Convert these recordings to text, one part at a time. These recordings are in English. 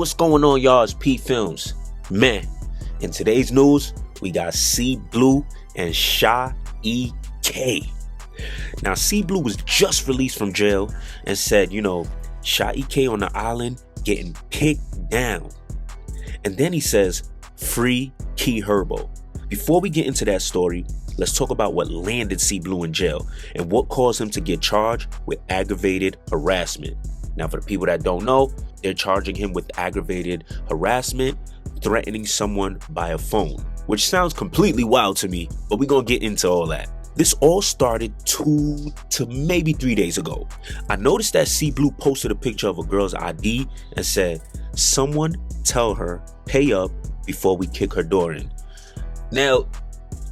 what's going on, y'all? It's P Films. Man, in today's news, we got BLU and Sha EK. Now, BLU was just released from jail and said, Sha EK on the island getting kicked down. And then he says, free Key Herbo. Before we get into that story, let's talk about what landed BLU in jail and what caused him to get charged with aggravated harassment. Now, for the people that don't know, they're charging him with aggravated harassment, threatening someone by a phone, which sounds completely wild to me, but we're gonna get into all that. This all started 2 to maybe 3 days ago. I noticed that BLU posted a picture of a girl's ID and said, someone tell her, pay up before we kick her door in. Now,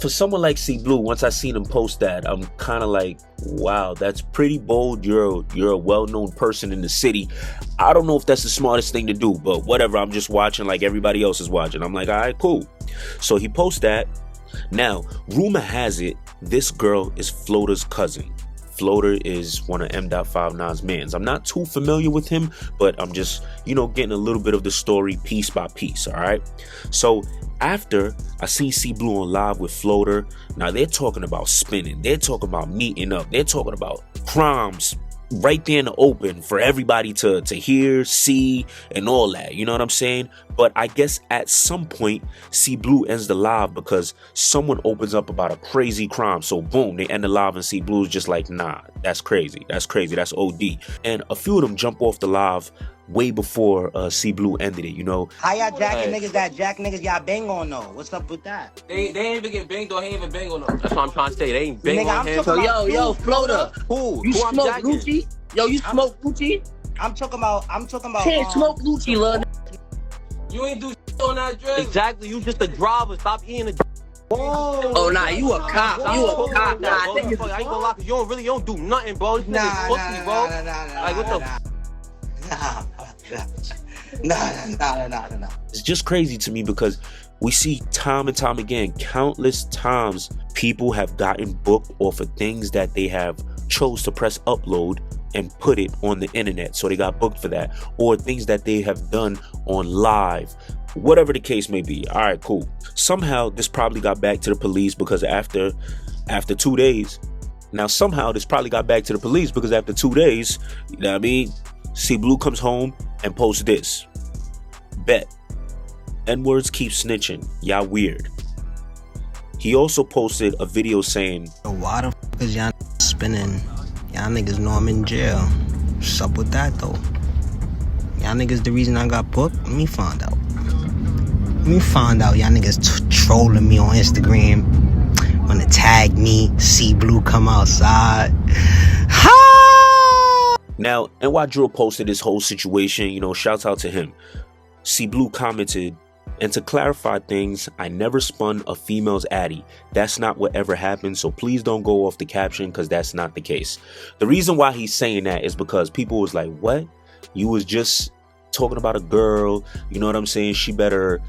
for someone like BLU, once I seen him post that, I'm kind of like, wow, that's pretty bold. You're a well-known person in the city. I don't know if that's the smartest thing to do, but whatever. I'm just watching like everybody else is watching. I'm like, all right, cool. So he posts that. Now, rumor has it, this girl is Floater's cousin. Floater is one of M.59's mans. I'm not too familiar with him, but I'm just, getting a little bit of the story piece by piece, all right? So after I seen BLU on live with Floater, now they're talking about spinning. They're talking about meeting up. They're talking about crimes right there in the open for everybody to hear, see, and all that. You know what I'm saying? But I guess at some point, BLU ends the live because someone opens up about a crazy crime. So boom, they end the live and BLU's just like, nah, that's crazy. That's crazy. That's OD. And a few of them jump off the live way before BLU ended it, How y'all jacking niggas that jack niggas y'all bang on though? What's up with that? They ain't even get banged on, he ain't even bang on them. That's what I'm trying to say. They ain't bang Nigga, on him. So yo, Floater. Who? You Who I'm smoke jacking? Gucci? Yo, you smoke Gucci? I'm talking about Can't smoke Gucci, love. You ain't do shit on that drink. Exactly, you just a driver. Stop eating the Whoa. Oh, nah, you a cop. You a cop. Nah, I ain't gonna lie, cause you don't do nothing, bro. This nigga's pussy, bro. Like, what the? Nah. It's just crazy to me because we see time and time again, countless times, people have gotten booked off of things that they have chose to press upload and put it on the internet. So they got booked for that, or things that they have done on live, whatever the case may be. All right, cool. Somehow this probably got back to the police because after 2 days, BLU comes home and posts this. Bet. N-words keep snitching. Y'all weird. He also posted a video saying, why the fuck is y'all spinning? Y'all niggas know I'm in jail. What's up with that though? Y'all niggas the reason I got booked? Let me find out. Y'all niggas trolling me on Instagram. Wanna tag me, BLU come outside. Now, NY Drill posted this whole situation, shouts out to him. BLU commented, and to clarify things, I never spun a female's addy. That's not what ever happened, so please don't go off the caption because that's not the case. The reason why he's saying that is because people was like, what? You was just talking about a girl, you know what I'm saying? She better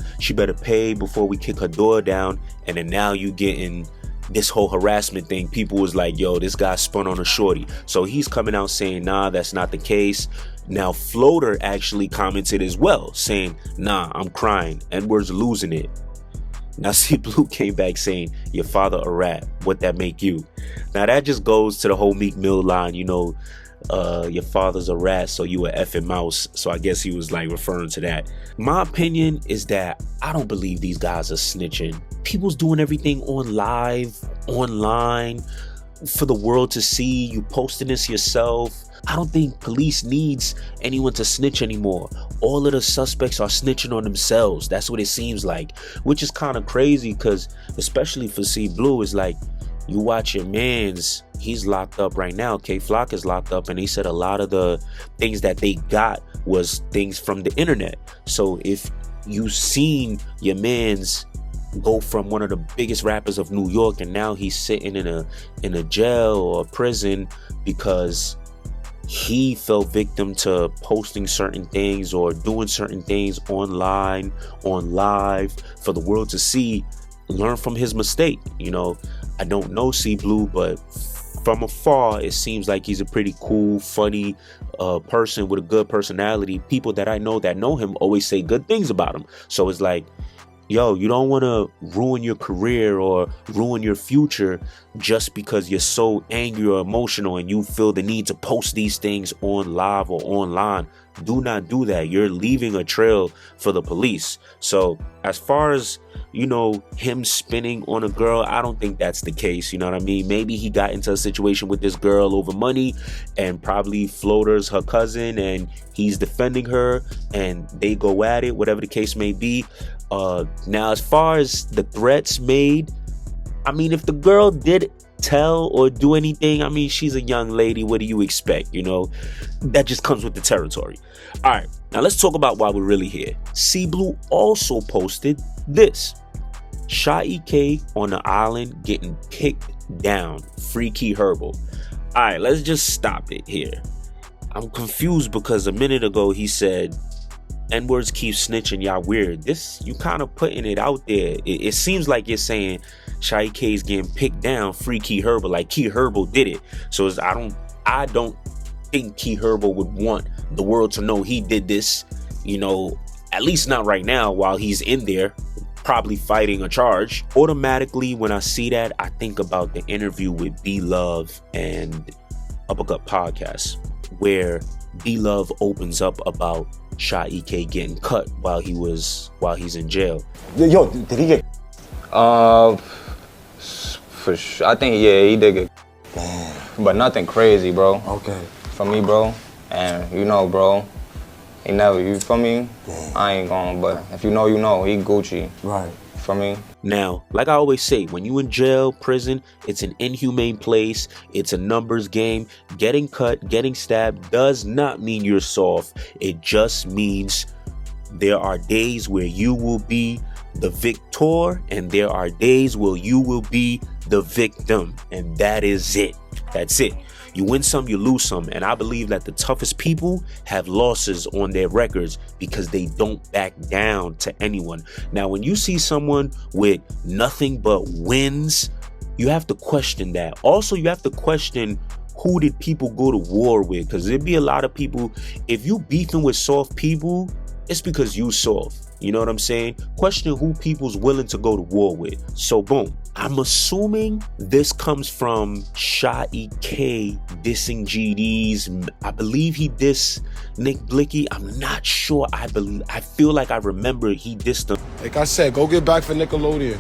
pay before we kick her door down, and then now you getting this whole harassment thing. People was like, yo, this guy spun on a shorty. So he's coming out saying, nah, that's not the case. Now Floater actually commented as well saying, nah, I'm crying, N-words losing it. Now BLU came back saying, your father a rat, what that make you? Now that just goes to the whole Meek Mill line, your father's a rat, so you a effing mouse. So I guess he was like referring to that. My opinion is that I don't believe these guys are snitching. People's doing everything online for the world to see. You posting this yourself. I don't think police needs anyone to snitch anymore. All of the suspects are snitching on themselves. That's what it seems like, which is kind of crazy because especially for BLU, is like, you watch your mans, he's locked up right now. K-Flock is locked up, and he said a lot of the things that they got was things from the internet. So if you seen your mans go from one of the biggest rappers of New York and now he's sitting in a jail or a prison because he fell victim to posting certain things or doing certain things online, on live for the world to see, learn from his mistake. I don't know BLU, but from afar, it seems like he's a pretty cool, funny person with a good personality. People that I know that know him always say good things about him. So it's like, yo, you don't want to ruin your career or ruin your future just because you're so angry or emotional and you feel the need to post these things on live or online. Do not do that. You're leaving a trail for the police. So as far as, you know, him spinning on a girl, I don't think that's the case. You know what I mean? Maybe he got into a situation with this girl over money, and probably Floater's her cousin and he's defending her and they go at it, whatever the case may be. Now, as far as the threats made, I mean, if the girl did tell or do anything, I mean, she's a young lady. What do you expect? You know, that just comes with the territory. All right, now let's talk about why we're really here. C-Blue also posted this. Sha EK on the island getting picked down. Free Key Herbo. All right, let's just stop it here. I'm confused because a minute ago he said, N-words keep snitching, y'all weird. This, you kind of putting it out there. It seems like you're saying Sha EK is getting picked down. Free Key Herbo, like Key Herbo did it. So I don't think Key Herbo would want the world to know he did this. You know, at least not right now while he's in there, probably fighting a charge. Automatically, when I see that, I think about the interview with BLU and Uppercut Podcast, where BLU opens up about Sha EK getting cut while he's in jail. Yo, did he get? For sure. I think he did get. Damn. But nothing crazy, bro. Okay. For me, bro, and you know, bro, he never. You for me? Damn. I ain't going, but if you know, you know. He Gucci. Right. For me. Now, like I always say, when you in jail, prison, it's an inhumane place. It's a numbers game. Getting cut, getting stabbed does not mean you're soft. It just means there are days where you will be the victor and there are days where you will be the victim. And that is it. That's it. You win some, you lose some. And I believe that the toughest people have losses on their records because they don't back down to anyone. Now, when you see someone with nothing but wins, you have to question that. Also, you have to question, who did people go to war with? Because there'd be a lot of people, if you beefing with soft people, it's because you soft. You know what I'm saying? Question who people's willing to go to war with. So boom. I'm assuming this comes from Sha EK dissing GDs. I believe he dissed Nick Blicky. I'm not sure. I feel like I remember he dissed him. Like I said, go get back for Nickelodeon.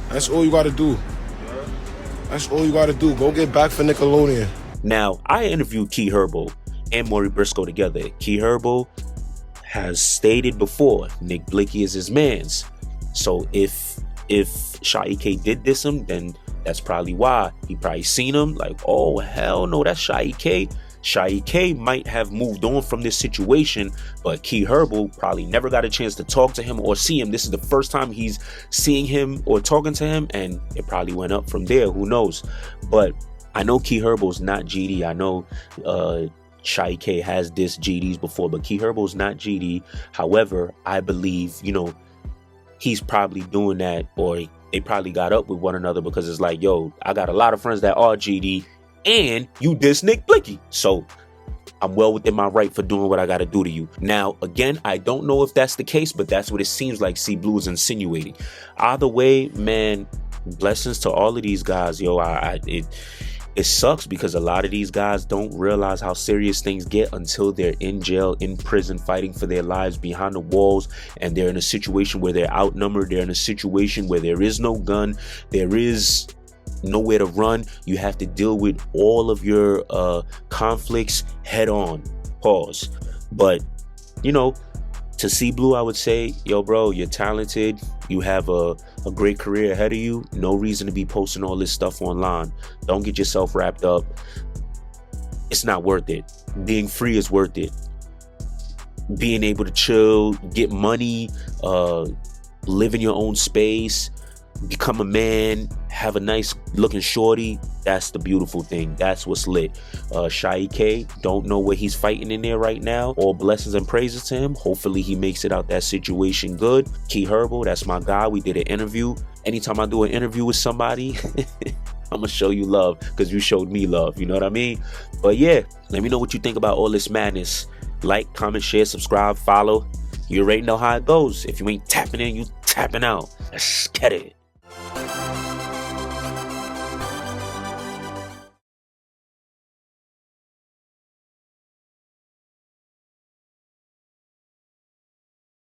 That's all you gotta do. That's all you gotta do. Go get back for Nickelodeon. Now, I interviewed Key Herbo and Maury Briscoe together. Key Herbo has stated before, Nick Blicky is his mans. So if Sha EK did diss him, then that's probably why. He probably seen him like, oh hell no, that's Sha EK. Sha EK might have moved on from this situation, but Key Herbo probably never got a chance to talk to him or see him. This is the first time he's seeing him or talking to him, and it probably went up from there. Who knows? But I know Key Herbo's not GD. I know Sha EK has dissed GDs before, but Key Herbo's not GD. However, I believe, you know, he's probably doing that, or they probably got up with one another because it's like, yo, I got a lot of friends that are GD and you diss Nick Blicky. So I'm well within my right for doing what I got to do to you. Now, again, I don't know if that's the case, but that's what it seems like C-Blue is insinuating. Either way, man, blessings to all of these guys, yo. It sucks because a lot of these guys don't realize how serious things get until they're in jail, in prison, fighting for their lives behind the walls, and they're in a situation where they're outnumbered. They're in a situation where there is no gun, there is nowhere to run. You have to deal with all of your conflicts head on. Pause. But, you know, to C-Blue, I would say, yo, bro, you're talented. You have a great career ahead of you. No reason to be posting all this stuff online. Don't get yourself wrapped up. It's not worth it. Being free is worth it. Being able to chill, get money, live in your own space, become a man, have a nice looking shorty. That's the beautiful thing. That's what's lit. Sha EK, don't know what he's fighting in there right now. All blessings and praises to him. Hopefully he makes it out that situation good. Key Herbo, that's my guy. We did an interview. Anytime I do an interview with somebody, I'ma show you love because you showed me love. You know what I mean? But yeah, let me know what you think about all this madness. Like, comment, share, subscribe, follow. You already know how it goes. If you ain't tapping in, you tapping out. Let's get it.